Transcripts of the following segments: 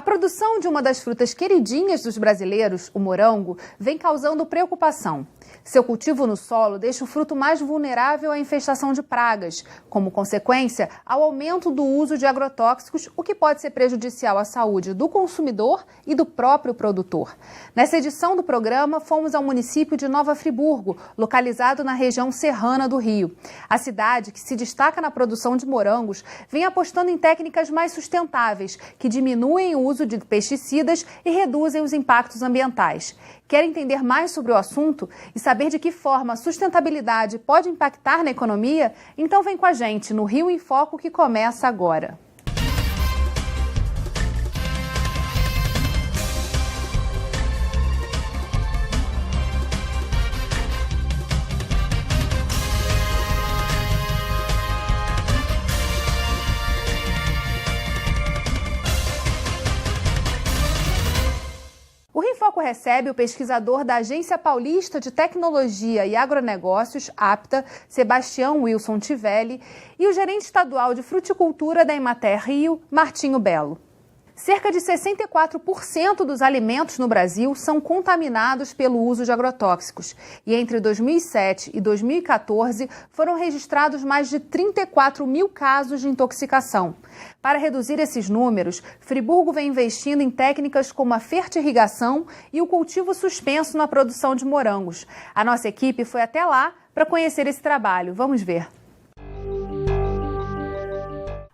A produção de uma das frutas queridinhas dos brasileiros, o morango, vem causando preocupação. Seu cultivo no solo deixa o fruto mais vulnerável à infestação de pragas, como consequência ao aumento do uso de agrotóxicos, o que pode ser prejudicial à saúde do consumidor e do próprio produtor. Nessa edição do programa, fomos ao município de Nova Friburgo, localizado na região serrana do Rio. A cidade, que se destaca na produção de morangos, vem apostando em técnicas mais sustentáveis, que diminuem o uso de pesticidas e reduzem os impactos ambientais. Quer entender mais sobre o assunto e saber de que forma a sustentabilidade pode impactar na economia? Então vem com a gente no Rio em Foco, que começa agora. O Rio em Foco recebe o pesquisador da Agência Paulista de Tecnologia e Agronegócios, APTA, Sebastião Wilson Tivelli, e o gerente estadual de fruticultura da Emater Rio, Martinho Belo. Cerca de 64% dos alimentos no Brasil são contaminados pelo uso de agrotóxicos. E entre 2007 e 2014 foram registrados mais de 34 mil casos de intoxicação. Para reduzir esses números, Friburgo vem investindo em técnicas como a fertirrigação e o cultivo suspenso na produção de morangos. A nossa equipe foi até lá para conhecer esse trabalho. Vamos ver.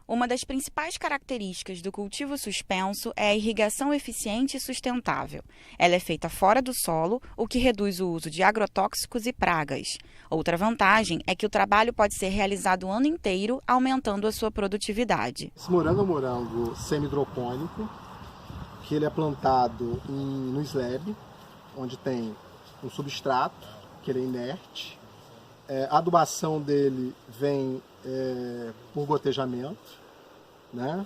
Uma das principais características do cultivo suspenso é a irrigação eficiente e sustentável. Ela é feita fora do solo, o que reduz o uso de agrotóxicos e pragas. Outra vantagem é que o trabalho pode ser realizado o ano inteiro, aumentando a sua produtividade. Esse morango é um morango semi-hidropônico, que ele é plantado no slab, onde tem um substrato, que ele é inerte. A adubação dele vem por gotejamento, né?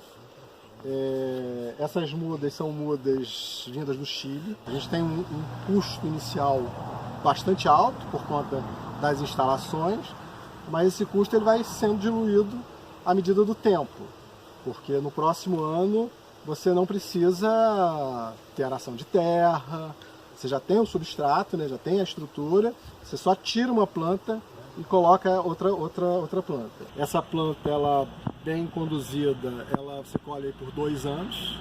Essas mudas são mudas vindas do Chile. A gente tem um custo inicial bastante alto por conta das instalações, mas esse custo ele vai sendo diluído à medida do tempo, porque no próximo ano você não precisa ter aração de terra, você já tem o substrato, né? Já tem a estrutura, você só tira uma planta e coloca outra planta. Essa planta, ela bem conduzida, você colhe por 2 anos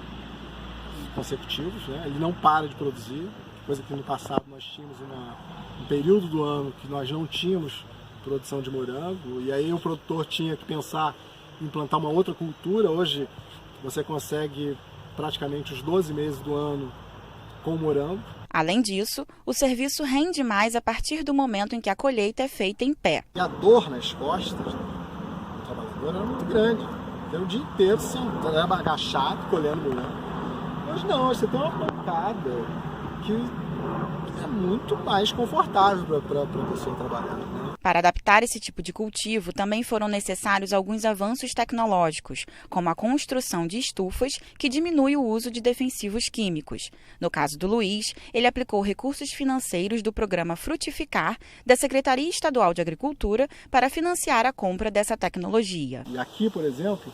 consecutivos, né? Ele não para de produzir, coisa que no passado nós tínhamos um período do ano que nós não tínhamos produção de morango, e aí o produtor tinha que pensar em plantar uma outra cultura. Hoje você consegue praticamente os 12 meses do ano com morango. Além disso, o serviço rende mais a partir do momento em que a colheita é feita em pé. E a dor nas costas do trabalhador era muito grande. Era o dia inteiro assim, agachado, colhendo morango. Hoje não, você tem uma pancada que é muito mais confortável para a pessoa trabalhar, né? Para adaptar esse tipo de cultivo, também foram necessários alguns avanços tecnológicos, como a construção de estufas, que diminui o uso de defensivos químicos. No caso do Luiz, ele aplicou recursos financeiros do programa Frutificar, da Secretaria Estadual de Agricultura, para financiar a compra dessa tecnologia. E aqui, por exemplo,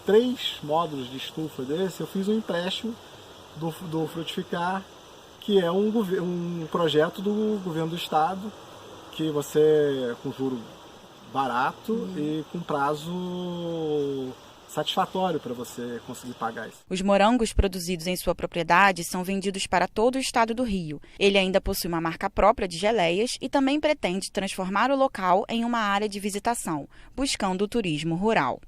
3 módulos de estufa desse, eu fiz um empréstimo do Frutificar, que é um projeto do governo do estado, que você, com juro barato e com prazo satisfatório para você conseguir pagar isso. Os morangos produzidos em sua propriedade são vendidos para todo o estado do Rio. Ele ainda possui uma marca própria de geleias e também pretende transformar o local em uma área de visitação, buscando o turismo rural.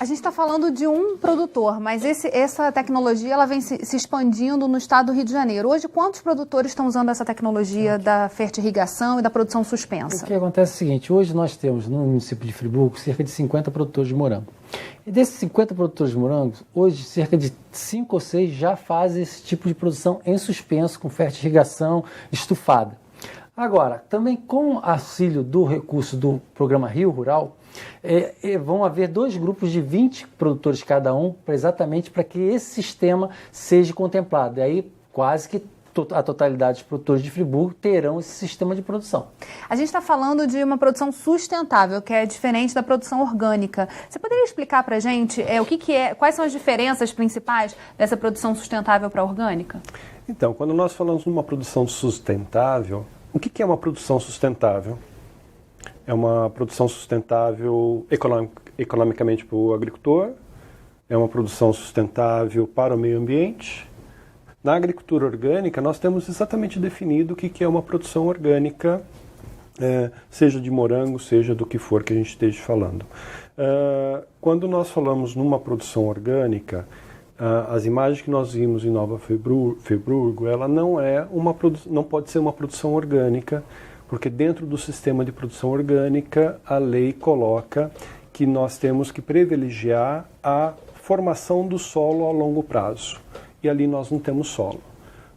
A gente está falando de um produtor, mas essa tecnologia ela vem se expandindo no estado do Rio de Janeiro. Hoje, quantos produtores estão usando essa tecnologia da fertirrigação e da produção suspensa? O que acontece é o seguinte, hoje nós temos no município de Friburgo cerca de 50 produtores de morango. E desses 50 produtores de morangos, hoje cerca de 5 ou 6 já fazem esse tipo de produção em suspenso, com fertirrigação estufada. Agora, também com auxílio do recurso do programa Rio Rural, vão haver 2 grupos de 20 produtores cada um, exatamente para que esse sistema seja contemplado. E aí quase que a totalidade dos produtores de Friburgo terão esse sistema de produção. A gente está falando de uma produção sustentável, que é diferente da produção orgânica. Você poderia explicar para a gente quais são as diferenças principais dessa produção sustentável para a orgânica? Então, quando nós falamos de uma produção sustentável, o que é uma produção sustentável? É uma produção sustentável economicamente para o agricultor, é uma produção sustentável para o meio ambiente. Na agricultura orgânica, nós temos exatamente definido o que é uma produção orgânica, seja de morango, seja do que for que a gente esteja falando. Quando nós falamos numa produção orgânica, as imagens que nós vimos em Nova Friburgo, ela não pode ser uma produção orgânica, porque dentro do sistema de produção orgânica, a lei coloca que nós temos que privilegiar a formação do solo a longo prazo. E ali nós não temos solo.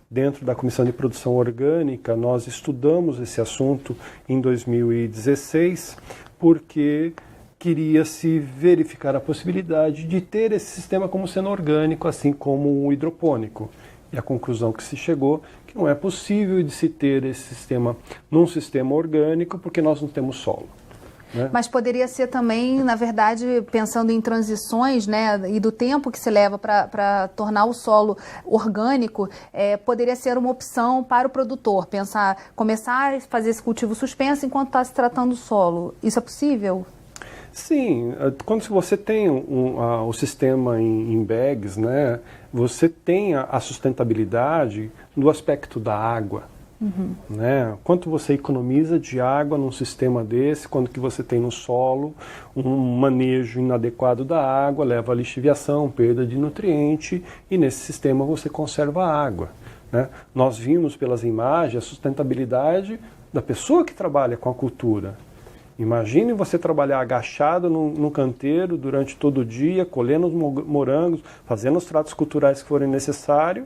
Dentro da Comissão de Produção Orgânica, nós estudamos esse assunto em 2016, porque queria-se verificar a possibilidade de ter esse sistema como sendo orgânico, assim como o hidropônico. E a conclusão que se chegou que não é possível de se ter esse sistema num sistema orgânico, porque nós não temos solo. Mas poderia ser também, na verdade, pensando em transições, né, e do tempo que se leva para tornar o solo orgânico, poderia ser uma opção para o produtor, começar a fazer esse cultivo suspenso enquanto está se tratando o solo. Isso é possível? Sim, quando você tem o sistema em bags, né, você tem a sustentabilidade do aspecto da água. Né? Quanto você economiza de água num sistema desse, quando que você tem no solo um manejo inadequado da água, leva a lixiviação, perda de nutriente, e nesse sistema você conserva a água. Né? Nós vimos pelas imagens a sustentabilidade da pessoa que trabalha com a cultura. Imagine você trabalhar agachado num canteiro durante todo o dia, colhendo os morangos, fazendo os tratos culturais que forem necessários,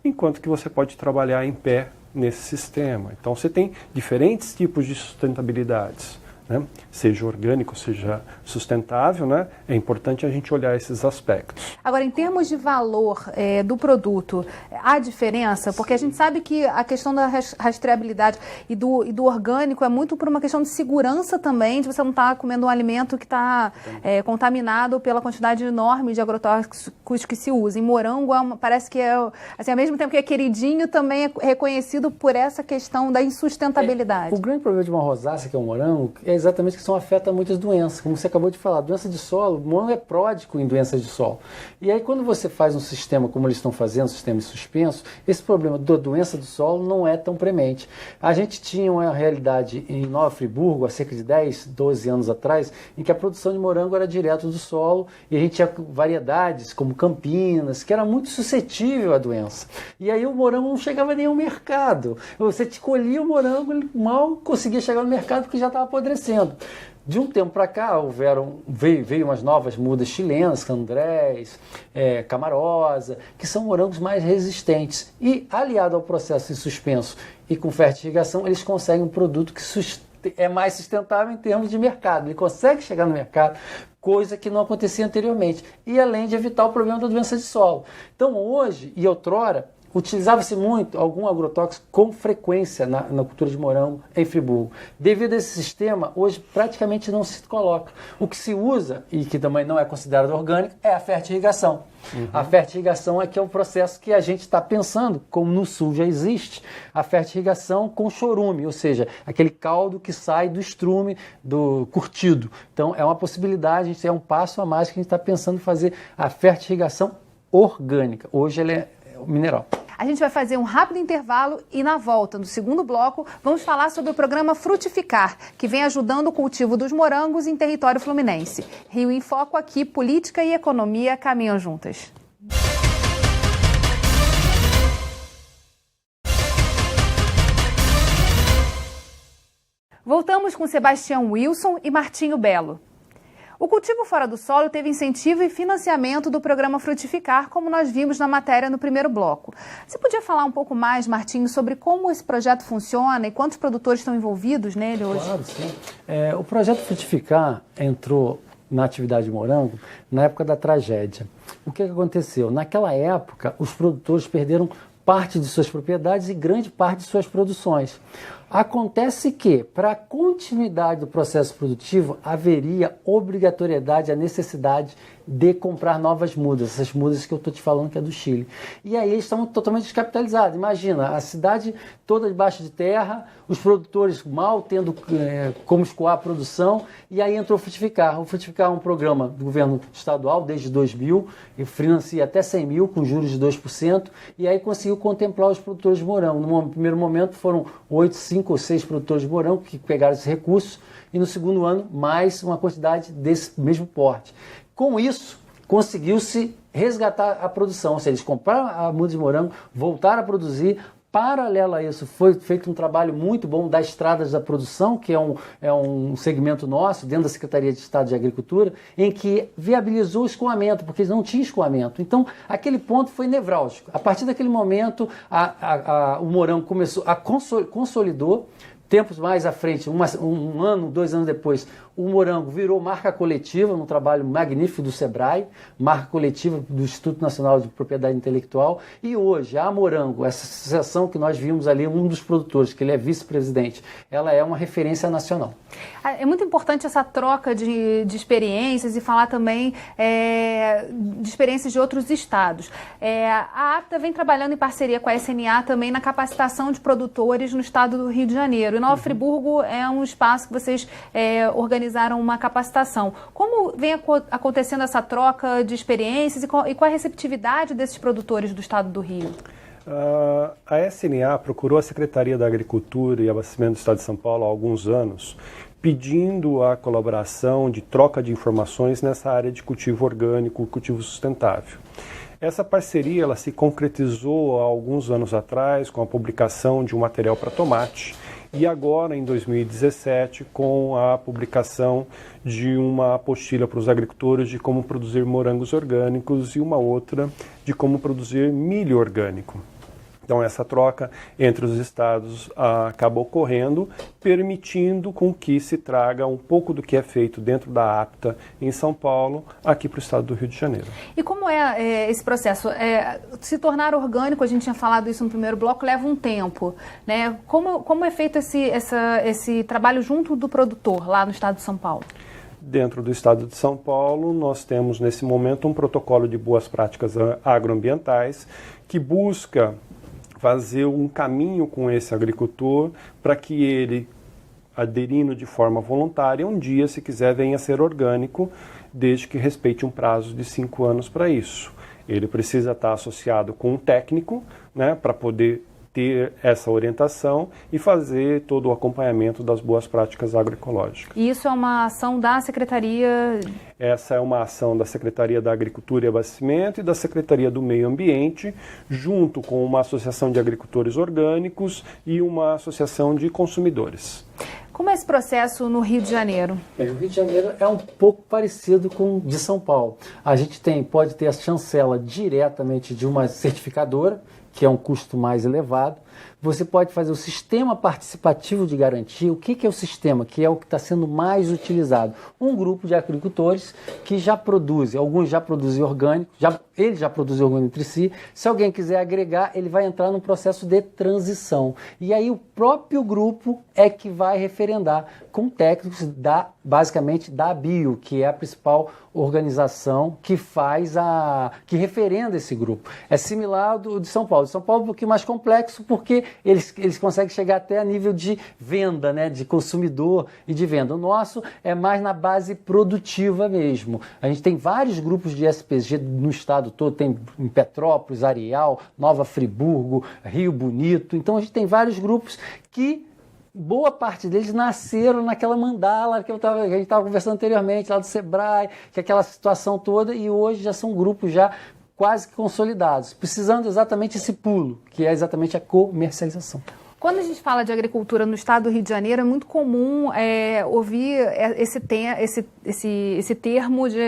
enquanto que você pode trabalhar em pé nesse sistema. Então você tem diferentes tipos de sustentabilidades, né? Seja orgânico, seja sustentável, né? É importante a gente olhar esses aspectos. Agora, em termos de valor do produto, há diferença? Porque a gente sabe que a questão da rastreabilidade e do orgânico é muito por uma questão de segurança também, de você não estar comendo um alimento que está contaminado pela quantidade enorme de agrotóxicos que se usa. Em morango, parece que assim, ao mesmo tempo que é queridinho, também é reconhecido por essa questão da insustentabilidade. O grande problema de uma rosácea, que é o morango, é exatamente que isso afeta muitas doenças. Como você acabou de falar, doença de solo, o morango é pródigo em doenças de solo. E aí quando você faz um sistema como eles estão fazendo, um sistema suspenso, esse problema da doença do solo não é tão premente. A gente tinha uma realidade em Nova Friburgo, há cerca de 10, 12 anos atrás, em que a produção de morango era direto do solo e a gente tinha variedades como Campinas, que era muito suscetível à doença. E aí o morango não chegava nem ao mercado. Você colhia o morango, ele mal conseguia chegar no mercado porque já estava apodrecendo. De um tempo para cá veio umas novas mudas chilenas, Candrés, Camarosa, que são morangos mais resistentes. E aliado ao processo de suspenso e com fertirrigação, eles conseguem um produto que é mais sustentável em termos de mercado. Ele consegue chegar no mercado, coisa que não acontecia anteriormente. E além de evitar o problema da doença de solo. Então hoje e outrora, utilizava-se muito algum agrotóxico com frequência na cultura de morango em Friburgo. Devido a esse sistema, hoje praticamente não se coloca. O que se usa, e que também não é considerado orgânico, é a fertirrigação. A fertirrigação é que é um processo que a gente está pensando, como no sul já existe, a fertirrigação com chorume, ou seja, aquele caldo que sai do estrume, do curtido. Então é uma possibilidade, é um passo a mais que a gente está pensando em fazer a fertirrigação orgânica. Hoje ela é mineral. A gente vai fazer um rápido intervalo e na volta, no segundo bloco, vamos falar sobre o programa Frutificar, que vem ajudando o cultivo dos morangos em território fluminense. Rio em Foco aqui, política e economia caminham juntas. Voltamos com Sebastião Wilson e Martinho Belo. O cultivo fora do solo teve incentivo e financiamento do programa Frutificar, como nós vimos na matéria no primeiro bloco. Você podia falar um pouco mais, Martinho, sobre como esse projeto funciona e quantos produtores estão envolvidos nele hoje? Claro, sim. O projeto Frutificar entrou na atividade de morango na época da tragédia. O que aconteceu? Naquela época, os produtores perderam parte de suas propriedades e grande parte de suas produções. Acontece que, para a continuidade do processo produtivo, haveria obrigatoriedade, a necessidade de comprar novas mudas, essas mudas que eu estou te falando que é do Chile. E aí eles estão totalmente descapitalizados. Imagina, a cidade toda debaixo de terra, os produtores mal tendo como escoar a produção, e aí entrou o Frutificar. O Frutificar é um programa do governo estadual desde 2000, e financia até 100 mil, com juros de 2%, e aí conseguiu contemplar os produtores de morango. No primeiro momento foram 5 ou 6 produtores de morango que pegaram esses recursos, e no segundo ano mais uma quantidade desse mesmo porte. Com isso, conseguiu-se resgatar a produção, ou seja, eles compraram a muda de morango, voltaram a produzir. Paralelo a isso, foi feito um trabalho muito bom das estradas da produção, que é um segmento nosso, dentro da Secretaria de Estado de Agricultura, em que viabilizou o escoamento, porque eles não tinham escoamento. Então, aquele ponto foi nevrálgico. A partir daquele momento, o morango começou a consolidou. Tempos mais à frente, um ano, 2 anos depois, o morango virou marca coletiva, num trabalho magnífico do SEBRAE, marca coletiva do Instituto Nacional de Propriedade Intelectual, e hoje a Morango, essa associação que nós vimos ali, um dos produtores, que ele é vice-presidente, ela é uma referência nacional. É muito importante essa troca de experiências e falar também de experiências de outros estados. A APTA vem trabalhando em parceria com a SNA também na capacitação de produtores no estado do Rio de Janeiro. E Nova Friburgo é um espaço que vocês organizaram uma capacitação. Como vem acontecendo essa troca de experiências e qual é a receptividade desses produtores do estado do Rio? A SNA procurou a Secretaria da Agricultura e Abastecimento do Estado de São Paulo há alguns anos, pedindo a colaboração de troca de informações nessa área de cultivo orgânico, cultivo sustentável. Essa parceria ela se concretizou há alguns anos atrás com a publicação de um material para tomate e agora, em 2017, com a publicação de uma apostila para os agricultores de como produzir morangos orgânicos e uma outra de como produzir milho orgânico. Então, essa troca entre os estados acaba ocorrendo, permitindo com que se traga um pouco do que é feito dentro da APTA em São Paulo, aqui para o estado do Rio de Janeiro. E como é esse processo? Se tornar orgânico, a gente tinha falado isso no primeiro bloco, leva um tempo, né? Como é feito esse trabalho junto do produtor lá no estado de São Paulo? Dentro do estado de São Paulo, nós temos nesse momento um protocolo de boas práticas agroambientais que busca fazer um caminho com esse agricultor para que ele, aderindo de forma voluntária, um dia, se quiser, venha a ser orgânico, desde que respeite um prazo de 5 anos para isso. Ele precisa estar associado com um técnico, né, para poder ter essa orientação e fazer todo o acompanhamento das boas práticas agroecológicas. E isso é uma ação da Secretaria? Essa é uma ação da Secretaria da Agricultura e Abastecimento e da Secretaria do Meio Ambiente, junto com uma associação de agricultores orgânicos e uma associação de consumidores. Como é esse processo no Rio de Janeiro? O Rio de Janeiro é um pouco parecido com o de São Paulo. A gente pode ter a chancela diretamente de uma certificadora, que é um custo mais elevado. Você pode fazer o sistema participativo de garantia. O que é o sistema? Que é o que está sendo mais utilizado. Um grupo de agricultores que já produzem, alguns já produzem orgânico, eles já produzem orgânico entre si. Se alguém quiser agregar, ele vai entrar num processo de transição. E aí o próprio grupo é que vai referendar com técnicos basicamente da Bio, que é a principal organização que referenda esse grupo. É similar ao de São Paulo. De São Paulo é um pouquinho mais complexo, porque eles conseguem chegar até a nível de venda, né, de consumidor e de venda. O nosso é mais na base produtiva mesmo. A gente tem vários grupos de SPG no estado todo, tem em Petrópolis, Areal, Nova Friburgo, Rio Bonito. Então a gente tem vários grupos que boa parte deles nasceram naquela mandala que a gente estava conversando anteriormente, lá do SEBRAE, que é aquela situação toda, e hoje já são grupos já quase que consolidados, precisando exatamente esse pulo, que é exatamente a comercialização. Quando a gente fala de agricultura no estado do Rio de Janeiro, é muito comum ouvir esse termo de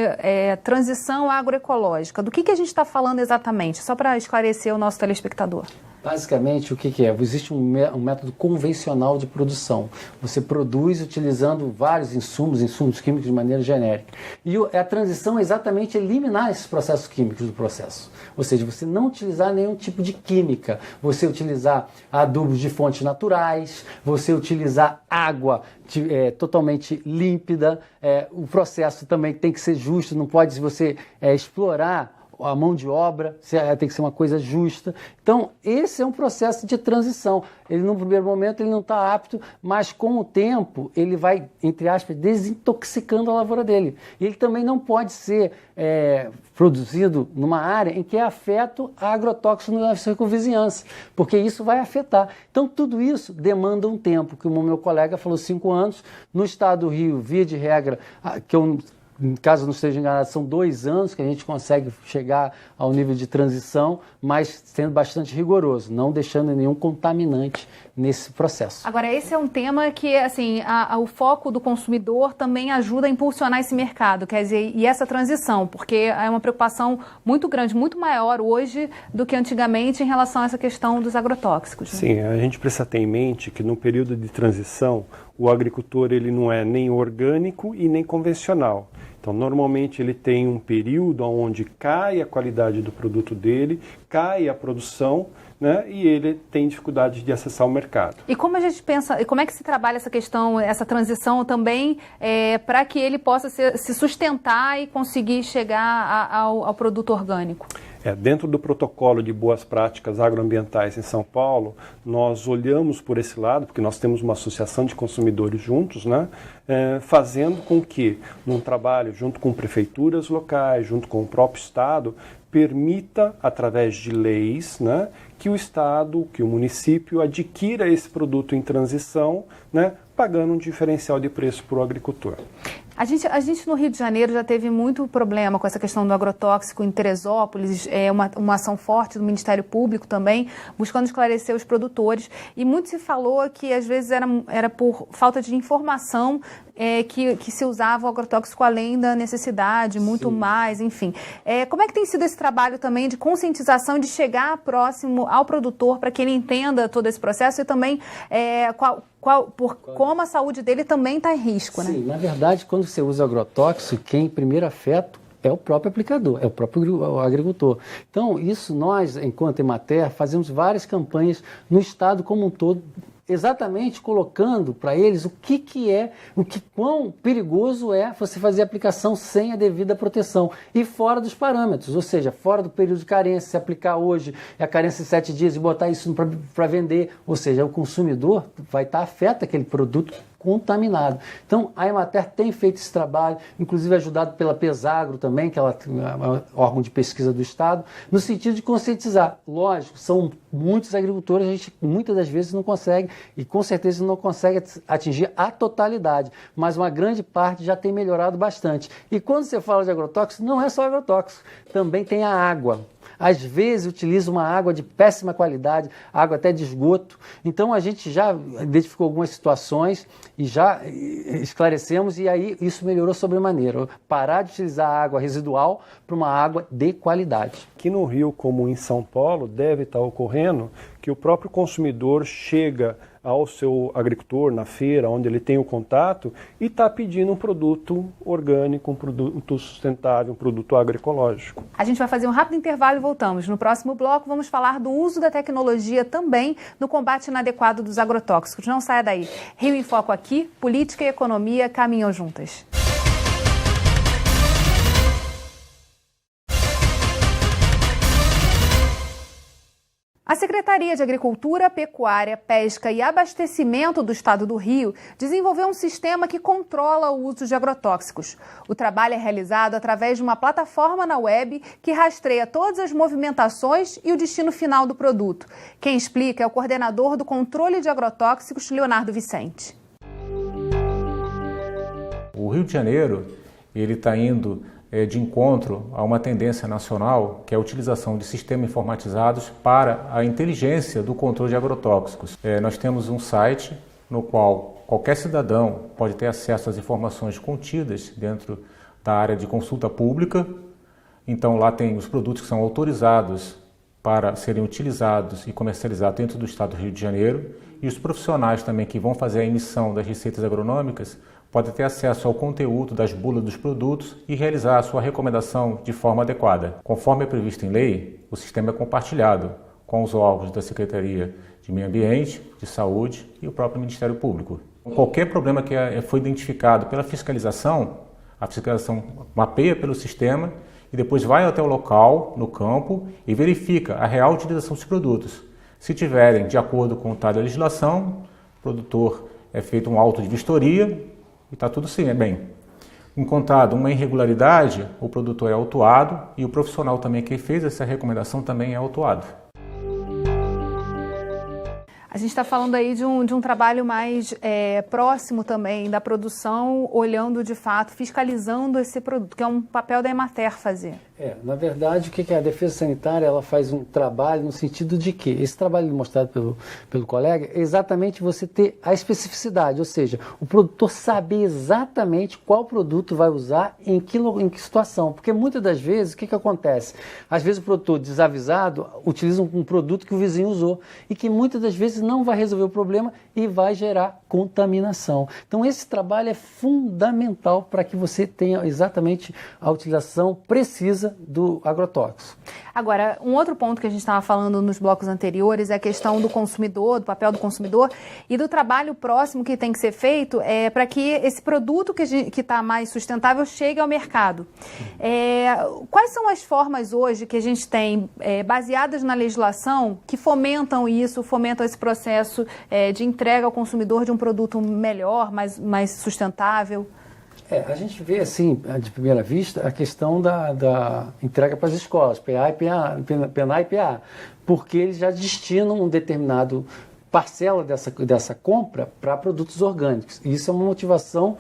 transição agroecológica. Do que a gente está falando exatamente? Só para esclarecer o nosso telespectador. Basicamente, o que é? Existe um método convencional de produção. Você produz utilizando vários insumos químicos de maneira genérica. E a transição é exatamente eliminar esses processos químicos do processo. Ou seja, você não utilizar nenhum tipo de química. Você utilizar adubos de fontes naturais, você utilizar água totalmente límpida. O processo também tem que ser justo, não pode você explorar a mão de obra, tem que ser uma coisa justa. Então, esse é um processo de transição. Ele, no primeiro momento, ele não está apto, mas com o tempo, ele vai, entre aspas, desintoxicando a lavoura dele. E ele também não pode ser produzido numa área em que é afeto a agrotóxico na circunvizinhança, porque isso vai afetar. Então, tudo isso demanda um tempo, que o meu colega falou 5 anos. No estado do Rio, via de regra, que eu... caso não esteja enganado, são 2 anos que a gente consegue chegar ao nível de transição, mas sendo bastante rigoroso, não deixando nenhum contaminante nesse processo. Agora, esse é um tema que, assim, o foco do consumidor também ajuda a impulsionar esse mercado, quer dizer, e essa transição, porque é uma preocupação muito grande, muito maior hoje do que antigamente em relação a essa questão dos agrotóxicos. Né? Sim, a gente precisa ter em mente que no período de transição, o agricultor ele não é nem orgânico e nem convencional. Então, normalmente ele tem um período onde cai a qualidade do produto dele, cai a produção, né, e ele tem dificuldade de acessar o mercado. E como a gente pensa, e como é que se trabalha essa questão, essa transição também, para que ele possa se sustentar e conseguir chegar ao produto orgânico? Dentro do protocolo de boas práticas agroambientais em São Paulo, nós olhamos por esse lado, porque nós temos uma associação de consumidores juntos, né, fazendo com que, num trabalho junto com prefeituras locais, junto com o próprio Estado, permita, através de leis, né, que o Estado, que o município adquira esse produto em transição, né, pagando um diferencial de preço para o agricultor. A gente no Rio de Janeiro já teve muito problema com essa questão do agrotóxico em Teresópolis, uma ação forte do Ministério Público também, buscando esclarecer os produtores. E muito se falou que às vezes era por falta de informação que se usava o agrotóxico além da necessidade, muito Sim. mais, enfim. Como é que tem sido esse trabalho também de conscientização, de chegar próximo ao produtor para que ele entenda todo esse processo e também como a saúde dele também está em risco, né? Sim, na verdade, quando você usa agrotóxico, quem primeiro afeta é o próprio aplicador, é o próprio agricultor. Então, isso nós, enquanto Emater, fazemos várias campanhas no estado como um todo, exatamente colocando para eles quão perigoso é você fazer a aplicação sem a devida proteção e fora dos parâmetros, ou seja, fora do período de carência, se aplicar hoje a carência de 7 dias e botar isso para vender, ou seja, o consumidor vai estar afeto àquele produto contaminado. Então, a Emater tem feito esse trabalho, inclusive ajudado pela Pesagro também, que é um órgão de pesquisa do Estado, no sentido de conscientizar. Lógico, são muitos agricultores, a gente muitas das vezes não consegue, e com certeza não consegue atingir a totalidade, mas uma grande parte já tem melhorado bastante. E quando você fala de agrotóxico, não é só agrotóxico, também tem a água. Às vezes utiliza uma água de péssima qualidade, água até de esgoto. Então a gente já identificou algumas situações e já esclarecemos, e aí isso melhorou sobremaneira. Parar de utilizar água residual para uma água de qualidade. Aqui no Rio, como em São Paulo, deve estar ocorrendo que o próprio consumidor chega ao seu agricultor na feira, onde ele tem o contato, e está pedindo um produto orgânico, um produto sustentável, um produto agroecológico. A gente vai fazer um rápido intervalo e voltamos. No próximo bloco vamos falar do uso da tecnologia também no combate inadequado dos agrotóxicos. Não saia daí. Rio em Foco aqui, política e economia caminham juntas. A Secretaria de Agricultura, Pecuária, Pesca e Abastecimento do Estado do Rio desenvolveu um sistema que controla o uso de agrotóxicos. O trabalho é realizado através de uma plataforma na web que rastreia todas as movimentações e o destino final do produto. Quem explica é o coordenador do controle de agrotóxicos, Leonardo Vicente. O Rio de Janeiro está indo de encontro a uma tendência nacional, que é a utilização de sistemas informatizados para a inteligência do controle de agrotóxicos. Nós temos um site no qual qualquer cidadão pode ter acesso às informações contidas dentro da área de consulta pública. Então lá tem os produtos que são autorizados para serem utilizados e comercializados dentro do estado do Rio de Janeiro, e os profissionais também que vão fazer a emissão das receitas agronômicas podem ter acesso ao conteúdo das bulas dos produtos e realizar a sua recomendação de forma adequada. Conforme é previsto em lei, o sistema é compartilhado com os órgãos da Secretaria de Meio Ambiente, de Saúde e o próprio Ministério Público. Qualquer problema que foi identificado pela fiscalização, a fiscalização mapeia pelo sistema e depois vai até o local, no campo, e verifica a real utilização dos produtos. Se tiverem de acordo com tal legislação, o produtor é feito um auto de vistoria e está tudo sim, bem. Encontrado uma irregularidade, o produtor é autuado e o profissional também que fez essa recomendação também é autuado. A gente está falando aí de um trabalho mais próximo também da produção, olhando de fato, fiscalizando esse produto, que é um papel da Emater fazer. Na verdade, o que é a Defesa Sanitária? Ela faz um trabalho no sentido de que esse trabalho mostrado pelo colega é exatamente você ter a especificidade, ou seja, o produtor saber exatamente qual produto vai usar em que situação. Porque muitas das vezes, o que acontece? Às vezes o produtor desavisado utiliza um produto que o vizinho usou e que muitas das vezes não vai resolver o problema e vai gerar contaminação. Então esse trabalho é fundamental para que você tenha exatamente a utilização precisa do agrotóxico. Agora, um outro ponto que a gente estava falando nos blocos anteriores é a questão do consumidor, do papel do consumidor e do trabalho próximo que tem que ser feito para que esse produto que está mais sustentável chegue ao mercado. Quais são as formas hoje que a gente tem, baseadas na legislação, que fomentam isso, fomentam esse processo de entrega ao consumidor de um produto melhor, mais sustentável? A gente vê, assim, de primeira vista, a questão da entrega para as escolas, PNA e PA, porque eles já destinam um determinado parcela dessa compra para produtos orgânicos. E isso é uma motivação,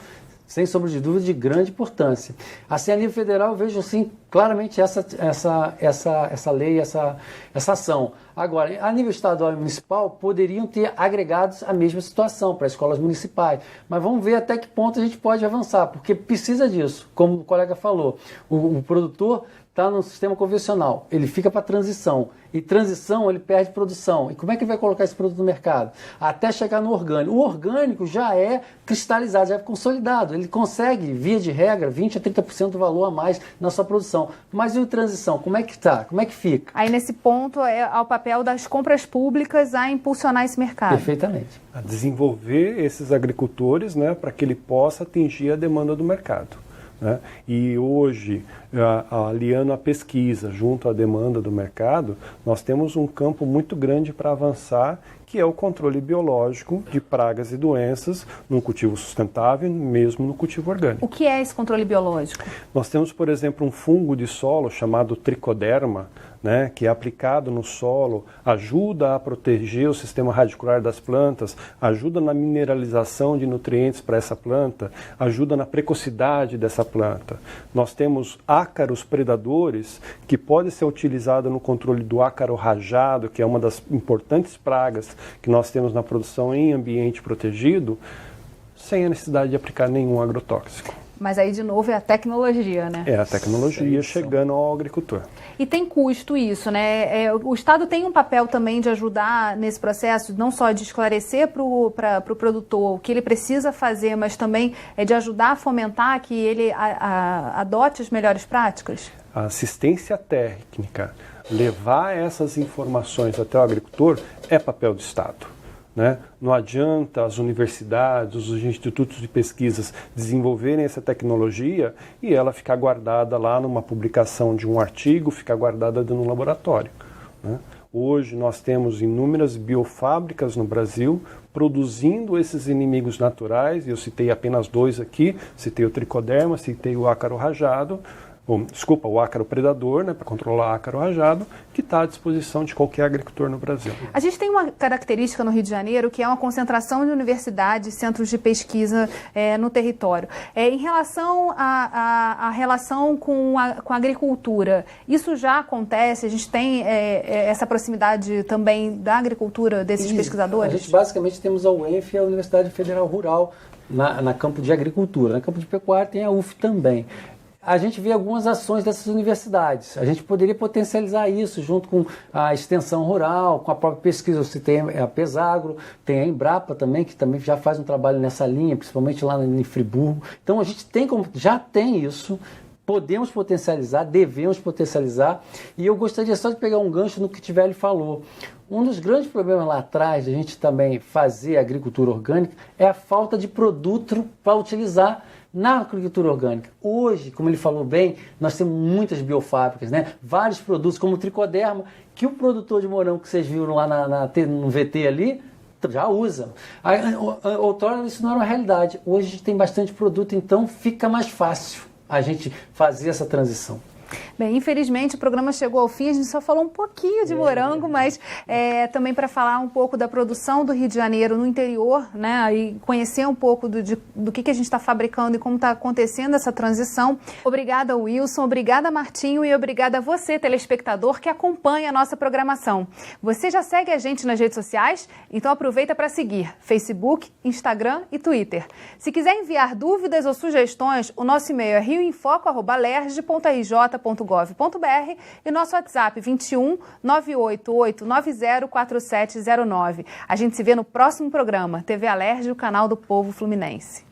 sem sombra de dúvida, de grande importância. Assim, a nível federal, eu vejo, assim, claramente essa lei, essa ação. Agora, a nível estadual e municipal, poderiam ter agregados a mesma situação para escolas municipais. Mas vamos ver até que ponto a gente pode avançar, porque precisa disso. Como o colega falou, o produtor está no sistema convencional, ele fica para transição. E transição, ele perde produção. E como é que ele vai colocar esse produto no mercado? Até chegar no orgânico. O orgânico já é cristalizado, já é consolidado. Ele consegue, via de regra, 20% a 30% do valor a mais na sua produção. Mas e em transição? Como é que está? Como é que fica? Aí, nesse ponto, é ao papel das compras públicas a impulsionar esse mercado. Perfeitamente. A desenvolver esses agricultores, né, para que ele possa atingir a demanda do mercado. Né? E hoje, aliando a pesquisa junto à demanda do mercado, nós temos um campo muito grande para avançar, que é o controle biológico de pragas e doenças no cultivo sustentável, mesmo no cultivo orgânico. O que é esse controle biológico? Nós temos, por exemplo, um fungo de solo chamado tricoderma, né, que é aplicado no solo, ajuda a proteger o sistema radicular das plantas, ajuda na mineralização de nutrientes para essa planta, ajuda na precocidade dessa planta. Nós temos ácaros predadores que podem ser utilizados no controle do ácaro rajado, que é uma das importantes pragas que nós temos na produção em ambiente protegido, sem a necessidade de aplicar nenhum agrotóxico. Mas aí, de novo, é a tecnologia, né? É a tecnologia chegando ao agricultor. E tem custo isso, né? O Estado tem um papel também de ajudar nesse processo, não só de esclarecer para o produtor o que ele precisa fazer, mas também de ajudar a fomentar que ele adote as melhores práticas? A assistência técnica, levar essas informações até o agricultor é papel do Estado. Né? Não adianta as universidades, os institutos de pesquisas desenvolverem essa tecnologia e ela ficar guardada lá numa publicação de um artigo, ficar guardada no laboratório. Né? Hoje nós temos inúmeras biofábricas no Brasil produzindo esses inimigos naturais, e eu citei apenas dois aqui, citei o tricoderma, citei o ácaro rajado, o ácaro predador, né, para controlar o ácaro rajado, que está à disposição de qualquer agricultor no Brasil. A gente tem uma característica no Rio de Janeiro, que é uma concentração de universidades, centros de pesquisa no território. Em relação à relação com a agricultura, isso já acontece? A gente tem essa proximidade também da agricultura desses pesquisadores? A gente basicamente temos a UENF e a Universidade Federal Rural na campo de agricultura. Na campo de pecuária tem a UF também. a gente vê algumas ações dessas universidades. A gente poderia potencializar isso junto com a extensão rural, com a própria pesquisa. Você tem a Pesagro, tem a Embrapa também, que também já faz um trabalho nessa linha, principalmente lá em Friburgo. Então a gente já tem isso, podemos potencializar, devemos potencializar. E eu gostaria só de pegar um gancho no que o Tivelli falou. Um dos grandes problemas lá atrás, de a gente também fazer agricultura orgânica, é a falta de produto para utilizar na agricultura orgânica. Hoje, como ele falou bem, nós temos muitas biofábricas, né? Vários produtos, como o tricoderma, que o produtor de morango que vocês viram lá no VT ali, já usa. Outrora isso não era uma realidade. Hoje a gente tem bastante produto, então fica mais fácil a gente fazer essa transição. Bem, infelizmente o programa chegou ao fim, a gente só falou um pouquinho de morango, mas também para falar um pouco da produção do Rio de Janeiro no interior, né, e conhecer um pouco do que a gente está fabricando e como está acontecendo essa transição. Obrigada, Wilson, obrigada, Martinho, e obrigada a você, telespectador, que acompanha a nossa programação. Você já segue a gente nas redes sociais? Então aproveita para seguir Facebook, Instagram e Twitter. Se quiser enviar dúvidas ou sugestões, o nosso e-mail é rioinfoco@lerj.rj.gov.br e nosso WhatsApp 21 988 90 4709. A gente se vê no próximo programa. TV Alerj, o canal do povo fluminense.